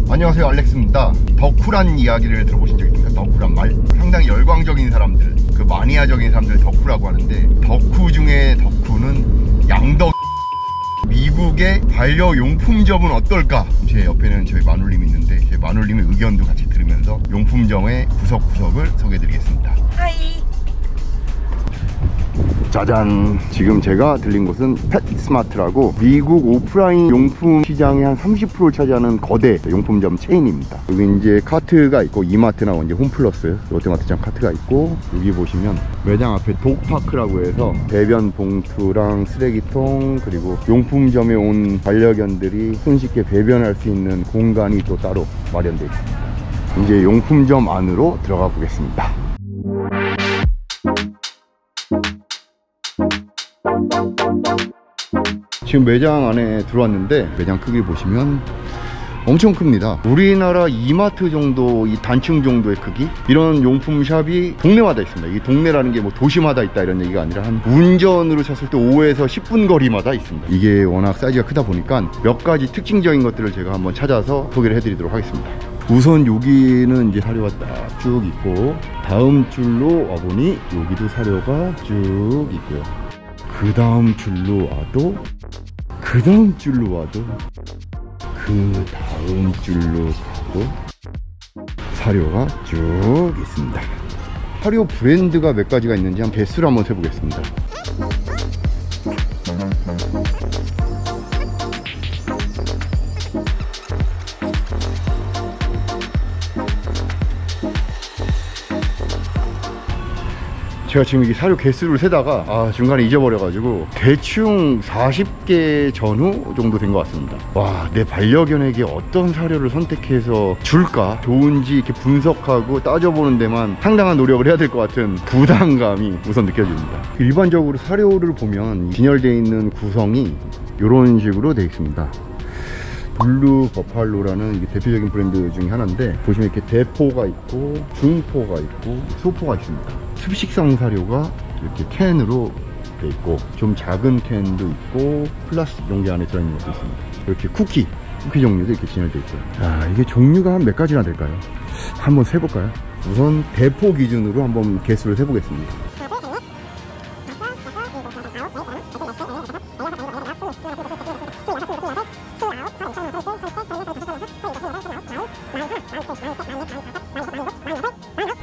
안녕하세요, 알렉스입니다. 덕후란 이야기를 들어보신 적 있습니까? 덕후란 말? 상당히 열광적인 사람들, 그 마니아적인 사람들 덕후라고 하는데, 덕후 중에 덕후는 양덕. 미국의 반려용품점은 어떨까? 제 옆에는 저희 마눌님이 있는데, 제 마눌님의 의견도 같이 들으면서 용품점의 구석구석을 소개해드리겠습니다. 하이. 짜잔! 지금 제가 들린 곳은 펫스마트라고 미국 오프라인 용품 시장의 한 30%를 차지하는 거대 용품점 체인입니다. 여기 이제 카트가 있고, 이마트 나온 이제 홈플러스, 롯데마트장 카트가 있고, 여기 보시면 매장 앞에 독파크라고 해서 배변 봉투랑 쓰레기통, 그리고 용품점에 온 반려견들이 손쉽게 배변할 수 있는 공간이 또 따로 마련되어 있습니다. 이제 용품점 안으로 들어가 보겠습니다. 지금 매장 안에 들어왔는데, 매장 크기 보시면 엄청 큽니다. 우리나라 이마트 정도, 이 단층 정도의 크기? 이런 용품샵이 동네마다 있습니다. 이 동네라는 게 뭐 도시마다 있다 이런 얘기가 아니라 한 운전으로 쳤을 때 5에서 10분 거리마다 있습니다. 이게 워낙 사이즈가 크다 보니까 몇 가지 특징적인 것들을 제가 한번 찾아서 소개를 해드리도록 하겠습니다. 우선 여기는 이제 사료가 딱 쭉 있고, 다음 줄로 와보니 여기도 사료가 쭉 있고요. 그 다음 줄로 와도, 그 다음 줄로 와도, 그 다음 줄로 가도 사료가 쭉 있습니다. 사료 브랜드가 몇 가지가 있는지 한 개수를 한번 세보겠습니다. 제가 지금 이 사료 개수를 세다가 중간에 잊어버려가지고 대충 40개 전후 정도 된 것 같습니다. 와, 내 반려견에게 어떤 사료를 선택해서 줄까? 좋은지 이렇게 분석하고 따져보는 데만 상당한 노력을 해야 될 것 같은 부담감이 우선 느껴집니다. 일반적으로 사료를 보면 진열되어 있는 구성이 이런 식으로 되어 있습니다. 블루 버팔로라는 대표적인 브랜드 중에 하나인데, 보시면 이렇게 대포가 있고 중포가 있고 소포가 있습니다. 습식성 사료가 이렇게 캔으로 돼 있고, 좀 작은 캔도 있고 플라스틱 용기 안에 들어있는 것도 있습니다. 이렇게 쿠키 종류도 이렇게 진열되어 있고요. 이게 종류가 한 몇 가지나 될까요? 한번 세볼까요? 우선 대포 기준으로 한번 개수를 세보겠습니다.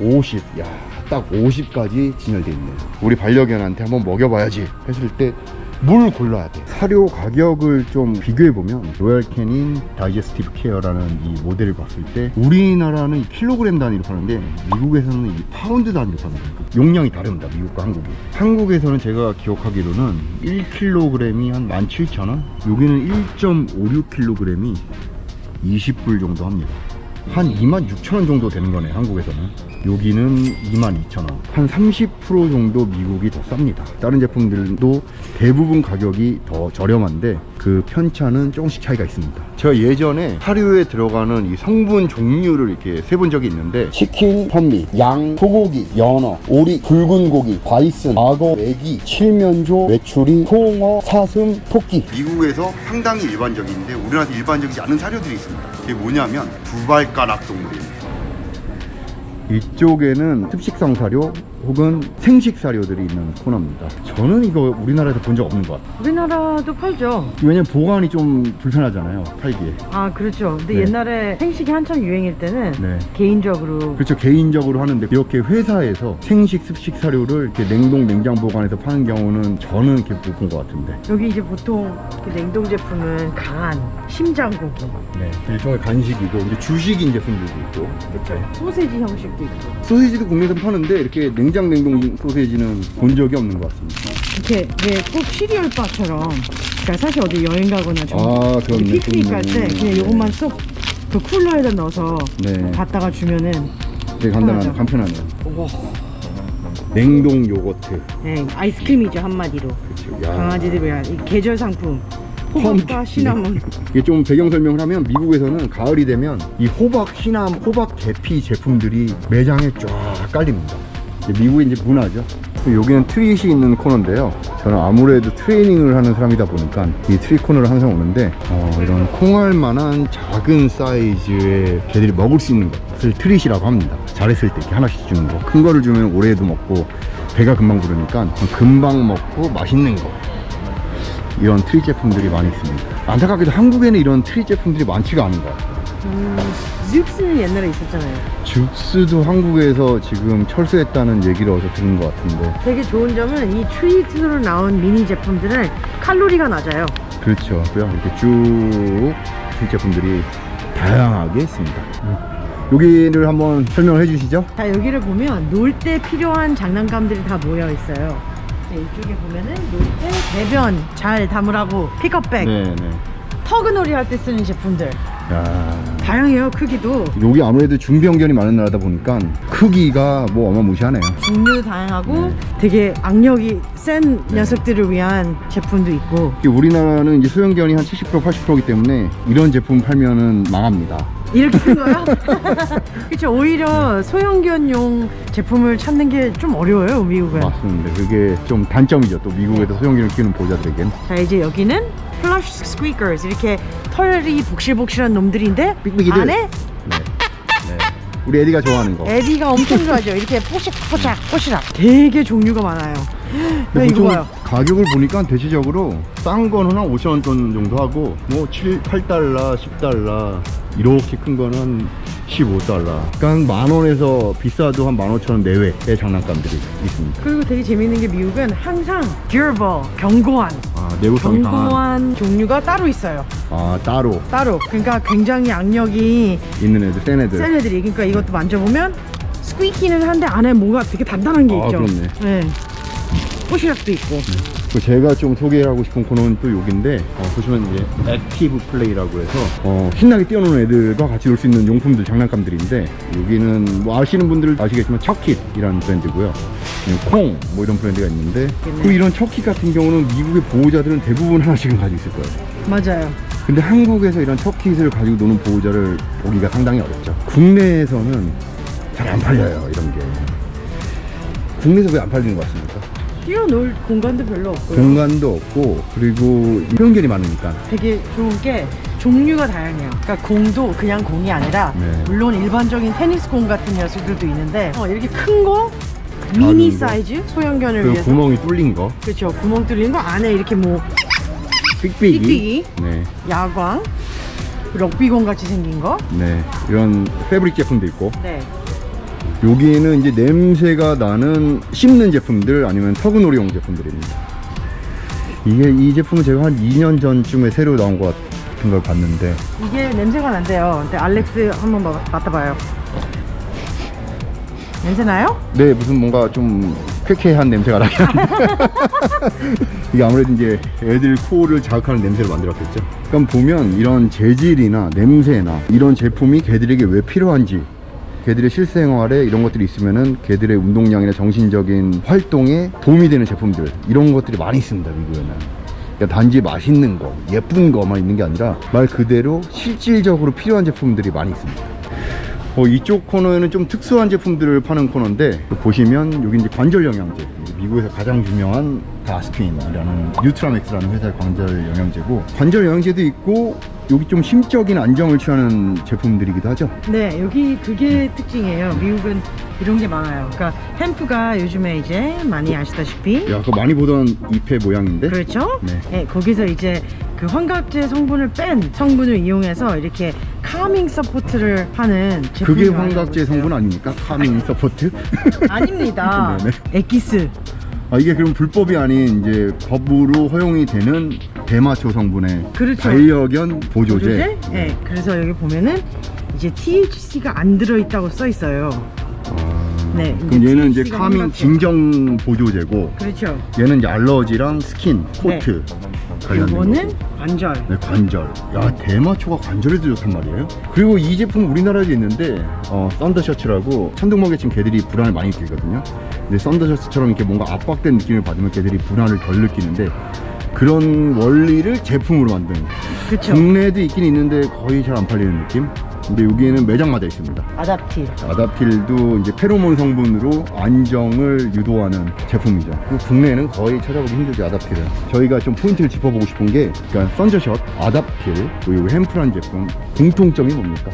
50, 야, 딱 50까지 진열되어 있네요. 우리 반려견한테 한번 먹여봐야지 했을 때 뭘 골라야 돼? 사료 가격을 좀 비교해보면 로얄 캐닌 다이제스티브 케어라는 이 모델을 봤을 때 우리나라는 킬로그램 단위로 파는데 미국에서는 이 파운드 단위로 파는 거예요. 용량이 다릅니다, 미국과 한국이. 한국에서는 제가 기억하기로는 1kg이 한 17,000원, 여기는 1.56kg이 20불 정도 합니다. 한 26,000원 정도 되는 거네, 한국에서는. 여기는 22,000원. 한 30% 정도 미국이 더 쌉니다. 다른 제품들도 대부분 가격이 더 저렴한데 그 편차는 조금씩 차이가 있습니다. 제가 예전에 사료에 들어가는 이 성분 종류를 이렇게 세본 적이 있는데, 치킨, 현미, 양, 소고기, 연어, 오리, 붉은 고기, 바이슨, 악어, 애기, 칠면조, 메추리, 송어, 사슴, 토끼. 미국에서 상당히 일반적인데 우리나라에서 일반적이지 않은 사료들이 있습니다. 그게 뭐냐면 두발가락 동물입니다. 이쪽에는 습식성 사료 혹은 생식 사료들이 있는 코너입니다. 저는 이거 우리나라에서 본 적 없는 것 같아요. 우리나라도 팔죠. 왜냐면 보관이 좀 불편하잖아요, 팔기에. 아, 그렇죠. 근데 네. 옛날에 생식이 한참 유행일 때는 네. 개인적으로. 그렇죠, 개인적으로 하는데 이렇게 회사에서 생식, 습식 사료를 이렇게 냉동, 냉장 보관해서 파는 경우는 저는 이렇게 못 본 것 같은데. 여기 이제 보통 냉동 제품은 강한 심장고기, 네, 일종의 간식이고 이제 주식인 제품들도 있고. 그렇죠. 소세지 형식도 있고. 소세지도 국내에서 파는데 이렇게 냉동 소세지는 본 적이 없는 것 같습니다. 이렇게 왜 꼭 시리얼 바처럼, 그러니까 사실 어디 여행 가거나 좀 피크닉 갈 때 그냥 요것만 쏙 그 쿨러에다 넣어서 갖다가 주면은 되게 간편하네요. 오. 냉동 요거트. 네, 아이스크림이죠, 한마디로. 그렇죠. 강아지들 위한 이 계절 상품. 호박과 시나몬. 이게 좀 배경 설명을 하면, 미국에서는 가을이 되면 이 호박, 호박 계피 제품들이 매장에 쫙 깔립니다. 미국의 이제 문화죠. 여기는 트릿이 있는 코너인데요. 저는 아무래도 트레이닝을 하는 사람이다 보니까 이 트릿 코너를 항상 오는데 이런 콩알만한 작은 사이즈의 개들이 먹을 수 있는 것을 트릿이라고 합니다. 잘했을 때 이렇게 하나씩 주는 거. 큰 거를 주면 오래도 먹고 배가 금방 부르니까 금방 먹고 맛있는 거, 이런 트릿 제품들이 많이 있습니다. 안타깝게도 한국에는 이런 트릿 제품들이 많지가 않은 것 같아요. 줍스는 옛날에 있었잖아요. 줍스도 한국에서 지금 철수했다는 얘기를 어디서 들은 것 같은데, 되게 좋은 점은 이 트릿으로 나온 미니 제품들은 칼로리가 낮아요. 그렇죠. 이렇게 쭉 트릿 제품들이 다양하게 있습니다. 여기를 한번 설명을 해주시죠. 자, 여기를 보면 놀 때 필요한 장난감들이 다 모여 있어요. 이쪽에 보면은 놀 때 배변 잘 담으라고 픽업백, 네네. 터그놀이 할 때 쓰는 제품들. 야, 다양해요. 크기도. 여기 아무래도 중병견이 많은 나라다 보니까 크기가 뭐 어마무시하네요. 종류도 다양하고 되게 악력이 센 녀석들을 위한 제품도 있고. 우리나라는 이제 소형견이 한 70% 80%이기 때문에 이런 제품 팔면은 망합니다. 이렇게 큰 거요? 그렇죠. 오히려 소형견용 제품을 찾는 게 좀 어려워요, 미국은. 맞습니다. 그게 좀 단점이죠. 또 미국에서 소형견을 키우는 보호자들에겐. 자, 이제 여기는 플러쉬 스퀴커즈, 이렇게 털이 복실복실한 놈들인데 삑삑이들. 안에 네. 우리 에디가 좋아하는 거. 에디가 엄청 좋아하죠. 이렇게 포식포착 포시락. 되게 종류가 많아요. 야, 이거 봐요. 가격을 보니까 대체적으로 싼 거는 한 5,000원 돈 정도 하고, 뭐 8달러, 10달러, 이렇게 큰 거는 한 15달러. 그러니까 10,000원에서 비싸도 한 15,000원 내외의 장난감들이 있습니다. 그리고 되게 재밌는 게 미국은 항상 durable, 견고한, 내구성이 강한 견고한 종류가 따로 있어요. 따로 그러니까 굉장히 악력이 있는 애들, 센 애들이. 그러니까 이것도 만져보면 스퀴키는 한데 안에 뭔가 되게 단단한 게 있죠. 그렇네. 네. 포시락도 있고. 제가 좀 소개하고 싶은 코너는 또 여기인데, 보시면 이제 액티브 플레이라고 해서 신나게 뛰어노는 애들과 같이 놀 수 있는 용품들, 장난감들인데, 여기는 뭐 아시는 분들 아시겠지만 척킷이라는 브랜드고요, 콩 뭐 이런 브랜드가 있는데, 그 이런 척킷 같은 경우는 미국의 보호자들은 대부분 하나씩은 가지고 있을 거예요. 맞아요. 근데 한국에서 이런 척킷을 가지고 노는 보호자를 보기가 상당히 어렵죠. 국내에서는 잘 안 팔려요. 이런 게 국내에서 왜 안 팔리는 것 같습니까? 뛰어놀 공간도 별로 없고요. 공간도 없고, 그리고 소형견이 많으니까. 되게 좋은 게 종류가 다양해요. 그러니까 공도 그냥 공이 아니라, 물론 일반적인 테니스 공 같은 녀석들도 있는데, 이렇게 큰 거, 미니 사이즈 소형견을 위해서 구멍이 뚫린 거. 그렇죠. 구멍 뚫린 거 안에 이렇게 뭐 삑삑이. 네. 야광, 럭비공 같이 생긴 거. 네. 이런 패브릭 제품도 있고. 네. 여기는 이제 냄새가 나는 씹는 제품들, 아니면 터그놀이용 제품들입니다. 이 제품은 제가 한 2년 전쯤에 새로 나온 것 같은 걸 봤는데, 이게 냄새가 난대요. 근데 알렉스 한번 맡아봐요. 냄새 나요? 네, 무슨 뭔가 좀 쾌쾌한 냄새가 나긴 한데 이게 아무래도 이제 애들 코를 자극하는 냄새를 만들었겠죠. 그럼 보면 이런 재질이나 냄새나 이런 제품이 개들에게 왜 필요한지, 개들의 실생활에 이런 것들이 있으면은 개들의 운동량이나 정신적인 활동에 도움이 되는 제품들, 이런 것들이 많이 있습니다, 미국에는. 그러니까 단지 맛있는 거, 예쁜 거만 있는 게 아니라 말 그대로 실질적으로 필요한 제품들이 많이 있습니다. 이쪽 코너에는 좀 특수한 제품들을 파는 코너인데, 보시면 여기 이제 관절 영양제, 미국에서 가장 유명한 가스퀸이라는 뉴트라맥스라는 회사의 관절 영양제고, 관절 영양제도 있고, 여기 좀 심적인 안정을 취하는 제품들이기도 하죠. 네, 여기 그게 특징이에요. 미국은 이런 게 많아요. 그러니까 햄프가 요즘에 이제 많이 아시다시피, 그 많이 보던 잎의 모양인데, 그렇죠? 네. 네, 거기서 이제 그 환각제 성분을 뺀 성분을 이용해서 이렇게 카밍 서포트를 하는 제품이. 그게 환각제 성분 아닙니까? 카밍 서포트? 아닙니다. 엑기스. 이게 그럼 불법이 아닌 이제 법으로 허용이 되는 대마초 성분의, 그렇죠, 반려견 보조제? 네. 그래서 여기 보면은 이제 THC가 안 들어있다고 써 있어요. 네. 그럼 얘는 이제 카밍 진정 보조제고, 그렇죠. 얘는 이제 알러지랑 스킨, 코트 관련된 이거는 거고. 관절. 네, 관절. 대마초가 관절에도 좋단 말이에요. 그리고 이 제품 우리나라에도 있는데, 썬더 셔츠라고, 천둥번개 치면 개들이 불안을 많이 느끼거든요. 근데 썬더 셔츠처럼 이렇게 뭔가 압박된 느낌을 받으면 개들이 불안을 덜 느끼는데, 그런 원리를 제품으로 만든. 그쵸. 국내에도 있긴 있는데 거의 잘 안 팔리는 느낌. 근데 여기에는 매장마다 있습니다. 아답틸. 아답틸도 이제 페로몬 성분으로 안정을 유도하는 제품이죠. 국내에는 거의 찾아보기 힘들죠, 아답틸은. 저희가 좀 포인트를 짚어보고 싶은 게, 그러니까 선저샷, 아답틸, 그리고 햄프란 제품 공통점이 뭡니까?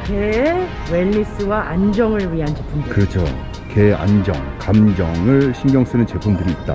개 웰니스와 안정을 위한 제품들. 그렇죠. 개 안정, 감정을 신경 쓰는 제품들이 있다.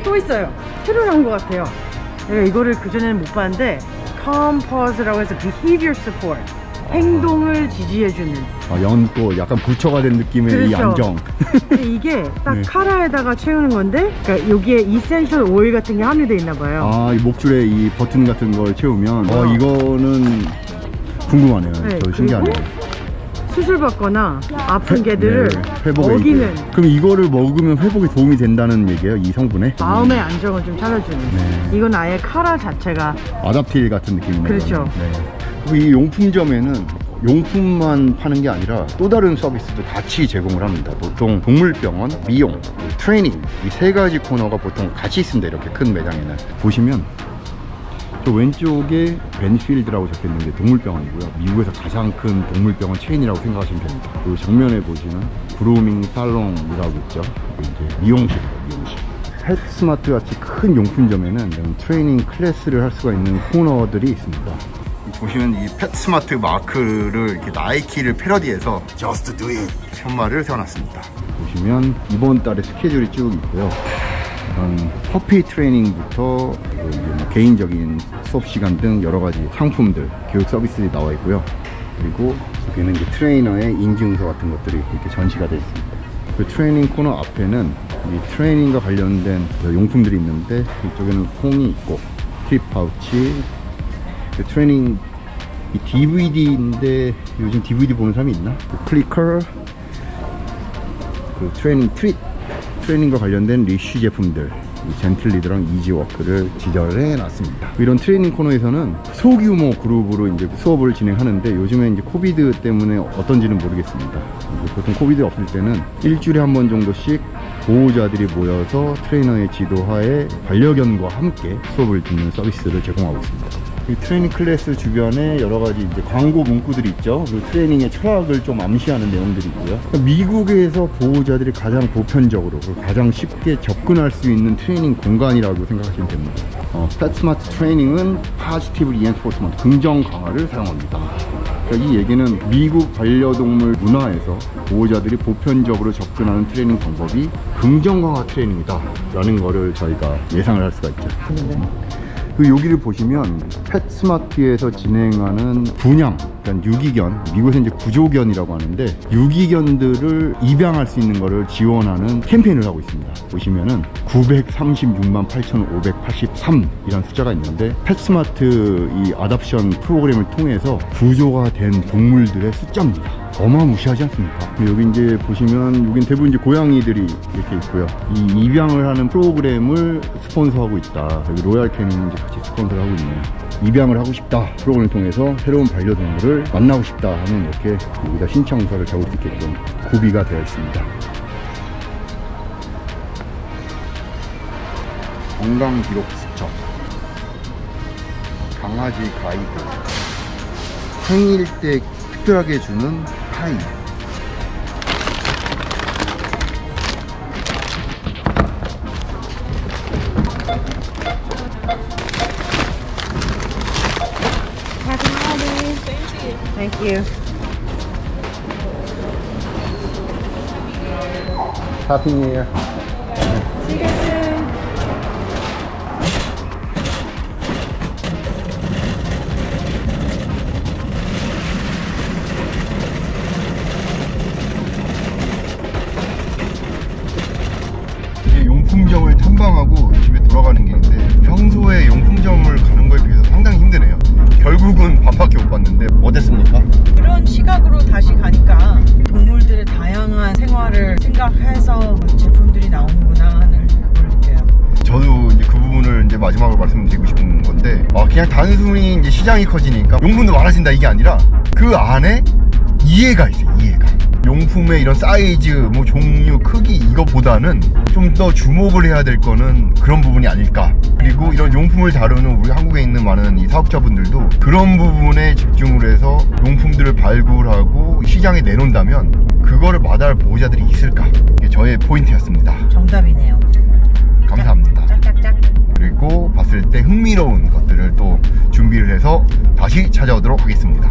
또 있어요. 새로 나온 것 같아요. 내가 이거를 그전에는 못 봤는데 Calm Pause라고 해서 Behavior Support, 행동을 지지해주는. 연고 약간 부처가 된 느낌의 그렇죠. 이 안정. 근데 이게 딱 네. 카라에다가 채우는 건데, 그러니까 여기에 이센셜 오일 같은 게 함유되어 있나 봐요. 이 목줄에 이 버튼 같은 걸 채우면 이거는 궁금하네요. 네, 저 신기하네요. 수술 받거나 아픈 개들을 회복 먹이는. 에이드. 그럼 이거를 먹으면 회복에 도움이 된다는 얘기예요, 이 성분에? 마음의 안정을 좀 찾아주는. 네. 이건 아예 카라 자체가. 아답틸 같은 느낌이네요. 그렇죠. 네. 그리고 이 용품점에는 용품만 파는 게 아니라 또 다른 서비스도 같이 제공을 합니다. 보통 동물병원, 미용, 트레이닝, 이 세 가지 코너가 보통 같이 있습니다. 이렇게 큰 매장에는. 보시면 저 왼쪽에 벤필드라고 적혀있는 게 동물병원이고요. 미국에서 가장 큰 동물병원 체인이라고 생각하시면 됩니다. 그리고 정면에 보시면 그루밍 살롱이라고 있죠. 이제 미용실이에요, 미용실. 펫스마트 같이 큰 용품점에는 이런 트레이닝 클래스를 할 수가 있는 코너들이 있습니다. 보시면 이 펫스마트 마크를 이렇게 나이키를 패러디해서 Just Do It 편말을 세워놨습니다. 보시면 이번 달에 스케줄이 쭉 있고요. 퍼피 트레이닝부터 이제 뭐 개인적인 수업 시간 등 여러 가지 상품들, 교육 서비스들이 나와 있고요. 그리고 여기는 이제 트레이너의 인증서 같은 것들이 이렇게 전시가 되어 있습니다. 그 트레이닝 코너 앞에는 이 트레이닝과 관련된 용품들이 있는데, 이쪽에는 콩이 있고 팁 파우치, 그 트레이닝 이 DVD인데 요즘 DVD 보는 사람이 있나? 그 클리커, 그 트레이닝 트릿, 트레이닝과 관련된 리쉬 제품들, 젠틀리드랑 이지워크를 지정해 놨습니다. 이런 트레이닝 코너에서는 소규모 그룹으로 이제 수업을 진행하는데, 요즘에 이제 코비드 때문에 어떤지는 모르겠습니다. 보통 코비드 없을 때는 일주일에 한 번 정도씩 보호자들이 모여서 트레이너의 지도하에 반려견과 함께 수업을 듣는 서비스를 제공하고 있습니다. 이 트레이닝 클래스 주변에 여러 가지 이제 광고 문구들이 있죠. 그리고 트레이닝의 철학을 좀 암시하는 내용들이 있고요. 미국에서 보호자들이 가장 보편적으로 그리고 가장 쉽게 접근할 수 있는 트레이닝 공간이라고 생각하시면 됩니다. 펫스마트 트레이닝은 Positive Reinforcement, 긍정 강화를 사용합니다. 그러니까 이 얘기는 미국 반려동물 문화에서 보호자들이 보편적으로 접근하는 트레이닝 방법이 긍정 강화 트레이닝이다 라는 거를 저희가 예상을 할 수가 있죠. 그 여기를 보시면 펫스마트에서 진행하는 분양, 그러니까 유기견, 미국에서 이제 구조견이라고 하는데 유기견들을 입양할 수 있는 거를 지원하는 캠페인을 하고 있습니다. 보시면은 936만 8,583 이런 숫자가 있는데, 펫스마트 이 아답션 프로그램을 통해서 구조가 된 동물들의 숫자입니다. 어마무시하지 않습니까? 여기 이제 보시면 여긴 대부분 이제 고양이들이 이렇게 있고요. 이 입양을 하는 프로그램을 스폰서하고 있다. 여기 로얄 캐닌 이제 같이 스폰서를 하고 있네요. 입양을 하고 싶다, 프로그램을 통해서 새로운 반려동물을 만나고 싶다 하면 이렇게 여기다 신청서를 적을 수 있게끔 구비가 되어 있습니다. 건강 기록 수첩, 강아지 가이드, 생일 때 특별하게 주는 파이, Thank you. Happy New Year. See you guys soon. 이제 용품점을 탐방하고 집에 돌아가는 길인데, 평소에 용품점을 가는 거에 비해서 상당히 힘드네요. 결국은 밥밖에 못 봤는데 어땠습니까? 그런 시각으로 다시 가니까 동물들의 다양한 생활을 생각해서 제품들이 나오는구나 하는 걸 느껴요. 저도 이제 그 부분을 이제 마지막으로 말씀드리고 싶은 건데, 그냥 단순히 이제 시장이 커지니까 용품도 많아진다 이게 아니라 그 안에 이해가 있어요. 이해가. 용품의 이런 사이즈, 뭐 종류, 크기 이것보다는 좀 더 주목을 해야 될 거는 그런 부분이 아닐까. 그리고 이런 용품을 다루는 우리 한국에 있는 많은 이 사업자분들도 그런 부분에 집중을 해서 용품들을 발굴하고 시장에 내놓는다면 그거를 마다할 보호자들이 있을까? 이게 저의 포인트였습니다. 정답이네요. 감사합니다. 짝짝짝. 그리고 봤을 때 흥미로운 것들을 또 준비를 해서 다시 찾아오도록 하겠습니다.